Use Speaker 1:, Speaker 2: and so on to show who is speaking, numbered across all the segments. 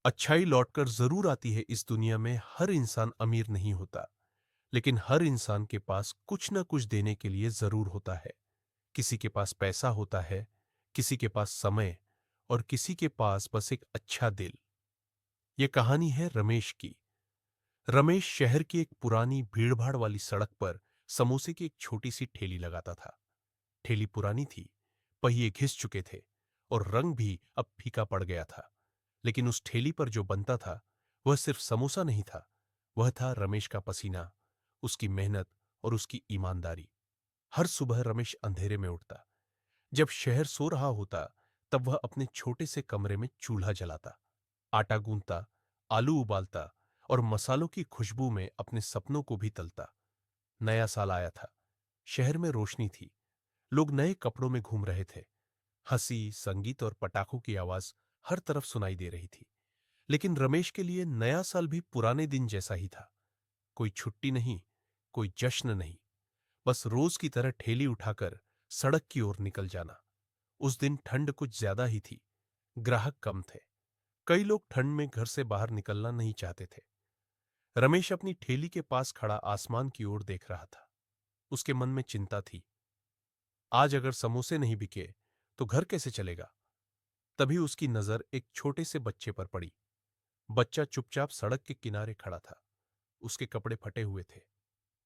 Speaker 1: अच्छाई लौटकर जरूर आती है। इस दुनिया में हर इंसान अमीर नहीं होता, लेकिन हर इंसान के पास कुछ ना कुछ देने के लिए जरूर होता है। किसी के पास पैसा होता है, किसी के पास समय, और किसी के पास बस एक अच्छा दिल। ये कहानी है रमेश की। रमेश शहर की एक पुरानी भीड़भाड़ वाली सड़क पर समोसे की एक छोटी सी ठेली लगाता था। ठेली पुरानी थी, पहिए घिस चुके थे और रंग भी अब फीका पड़ गया था। लेकिन उस ठेली पर जो बनता था वह सिर्फ समोसा नहीं था, वह था रमेश का पसीना, उसकी मेहनत और उसकी ईमानदारी। हर सुबह रमेश अंधेरे में उठता। जब शहर सो रहा होता तब वह अपने छोटे से कमरे में चूल्हा जलाता, आटा गूंथता, आलू उबालता और मसालों की खुशबू में अपने सपनों को भी तलता। नया साल आया था। शहर में रोशनी थी। लोग नए कपड़ों में घूम रहे थे। हंसी, संगीत और पटाखों की आवाज हर तरफ सुनाई दे रही थी। लेकिन रमेश के लिए नया साल भी पुराने दिन जैसा ही था। कोई छुट्टी नहीं, कोई जश्न नहीं, बस रोज की तरह ठेली उठाकर सड़क की ओर निकल जाना। उस दिन ठंड कुछ ज्यादा ही थी। ग्राहक कम थे। कई लोग ठंड में घर से बाहर निकलना नहीं चाहते थे। रमेश अपनी ठेली के पास खड़ा आसमान की ओर देख रहा था। उसके मन में चिंता थी। आज अगर समोसे नहीं बिके तो घर कैसे चलेगा। तभी उसकी नजर एक छोटे से बच्चे पर पड़ी। बच्चा चुपचाप सड़क के किनारे खड़ा था। उसके कपड़े फटे हुए थे,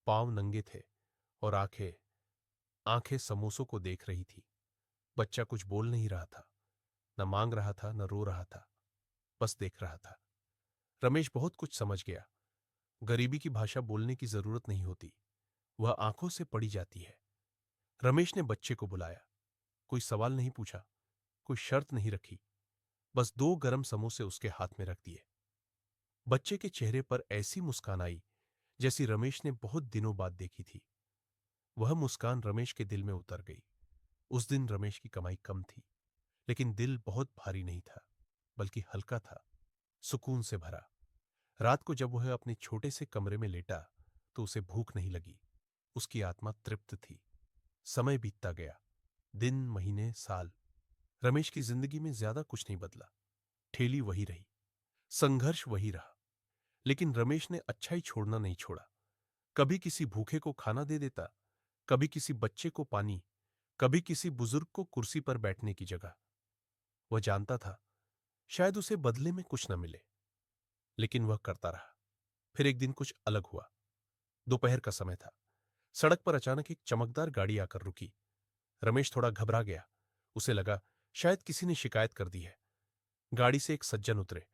Speaker 1: पांव नंगे थे और आंखें आंखें समोसों को देख रही थी। बच्चा कुछ बोल नहीं रहा था, न मांग रहा था, न रो रहा था, बस देख रहा था। रमेश बहुत कुछ समझ गया। गरीबी की भाषा बोलने की जरूरत नहीं होती, वह आंखों से पढ़ी जाती है। रमेश ने बच्चे को बुलाया। कोई सवाल नहीं पूछा, कोई शर्त नहीं रखी, बस दो गरम समोसे उसके हाथ में रख दिए। बच्चे के चेहरे पर ऐसी मुस्कान आई जैसी रमेश ने बहुत दिनों बाद देखी थी। वह मुस्कान रमेश के दिल में उतर गई। उस दिन रमेश की कमाई कम थी, लेकिन दिल बहुत भारी नहीं था, बल्कि हल्का था, सुकून से भरा। रात को जब वह अपने छोटे से कमरे में लेटा तो उसे भूख नहीं लगी। उसकी आत्मा तृप्त थी। समय बीतता गया। दिन, महीने, साल। रमेश की जिंदगी में ज्यादा कुछ नहीं बदला। ठेली वही रही, संघर्ष वही रहा, लेकिन रमेश ने अच्छाई छोड़ना नहीं छोड़ा। कभी किसी भूखे को खाना दे देता, कभी किसी बच्चे को पानी, कभी किसी बुजुर्ग को कुर्सी पर बैठने की जगह। वह जानता था शायद उसे बदले में कुछ न मिले, लेकिन वह करता रहा। फिर एक दिन कुछ अलग हुआ। दोपहर का समय था। सड़क पर अचानक एक चमकदार गाड़ी आकर रुकी। रमेश थोड़ा घबरा गया। उसे लगा शायद किसी ने शिकायत कर दी है। गाड़ी से एक सज्जन उतरे।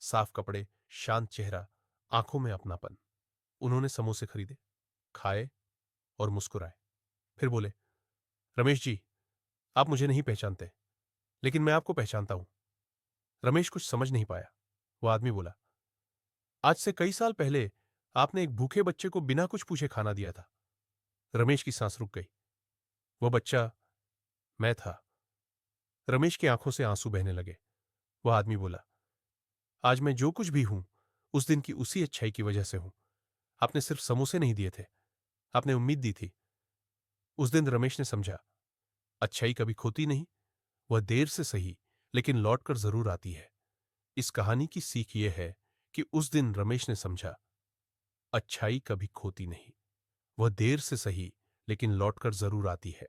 Speaker 1: साफ कपड़े, शांत चेहरा, आंखों में अपनापन। उन्होंने समोसे खरीदे, खाए और मुस्कुराए। फिर बोले, रमेश जी, आप मुझे नहीं पहचानते, लेकिन मैं आपको पहचानता हूं। रमेश कुछ समझ नहीं पाया। वह आदमी बोला, आज से कई साल पहले आपने एक भूखे बच्चे को बिना कुछ पूछे खाना दिया था। रमेश की सांस रुक गई। वह बच्चा मैं था। रमेश की आंखों से आंसू बहने लगे। वह आदमी बोला, आज मैं जो कुछ भी हूं उस दिन की उसी अच्छाई की वजह से हूं। आपने सिर्फ समोसे नहीं दिए थे, आपने उम्मीद दी थी। उस दिन रमेश ने समझा, अच्छाई कभी खोती नहीं, वह देर से सही लेकिन लौटकर जरूर आती है। इस कहानी की सीख यह है कि उस दिन रमेश ने समझा, अच्छाई कभी खोती नहीं, वह देर से सही लेकिन लौटकर जरूर आती है।